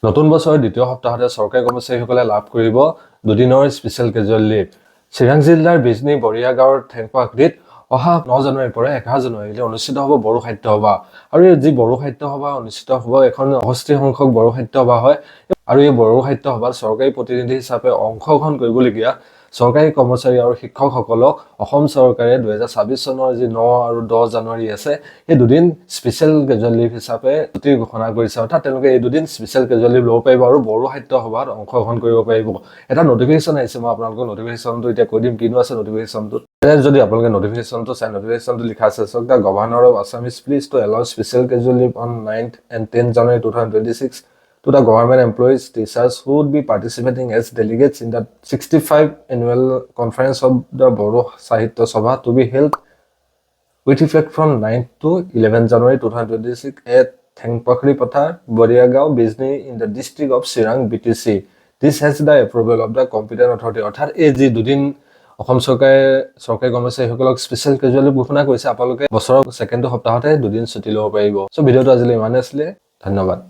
নতুন বছৰৰ দ্বিতীয় সপ্তাহতে চৰকাৰী কৰ্মচাৰীসকলে লাভ কৰিব দুদিনৰ স্পেচিয়েল কেজুৱেল লিভ। চিৰাং জিলাৰ বিজনী বৰিয়া গাঁৱৰ ঠেংপাখৰিত অহা 9 জানুৱাৰীৰ পৰা 11 জানুৱাৰীলৈ অনুষ্ঠিত হ'ব বড়ো সাহিত্য সভা। আৰু এই যি বড়ো সাহিত্য সভা অনুষ্ঠিত হ'ব এখন 68 সংখ্যক বড়ো সাহিত্য সভা হয়। আৰু এই বড়ো সাহিত্য সভাত চৰকাৰী প্ৰতিনিধি হিচাপে অংশগ্ৰহণ কৰিবলগীয়া চৰকাৰী কৰ্মচাৰী আৰু শিক্ষকসকলক অসম চৰকাৰে 2026 চনৰ যি 9 আৰু 10 জানুৱাৰী আছে এই দুদিন স্পেচিয়েল কেজুৱেল লিভ হিচাপে ছুটি ঘোষণা কৰিছে। অৰ্থাৎ তেওঁলোকে এই দুদিন স্পেচিয়েল কেজুৱেল লিভ ল'ব পাৰিব আৰু বড়ো সাহিত্য সভাত অংশগ্ৰহণ কৰিব পাৰিব। এটা নটিফিকেশ্যন আহিছে, মই আপোনালোকক নটিফিকেশ্যনটো এতিয়া কৈ দিম কিনো আছে নটিফিকেশ্যনটোত। যদি আপোনালোকে নটিফিকেশ্যনটো চাই, নটিফিকেশ্যনটো লিখা আছে চাওক, the governor of Assam is pleased to allow special casual leave on 9th and 10th January 2026 to the government employees, teachers who would be participating as delegates in the 65th annual conference of the Bodo Sahitya Sabha to be held with effect from 9th to 11th January 2026 at Thengpakhri Pathar, Boriagaon, Bizni in the district of Sirang, BTC. This has the approval of the competent authority. অৰ্থাৎ এই যি দুদিন অসম চৰকাৰী কৰ্মচাৰীসকলক special casual live ঘোষণা কৰিছে, আপোনালোকে বছৰৰ ছেকেণ্ড সপ্তাহতে দুদিন ছুটি ল'ব পাৰিব। চ' ভিডিঅ'টো আজিলৈ ইমানেই আছিলে, ধন্যবাদ।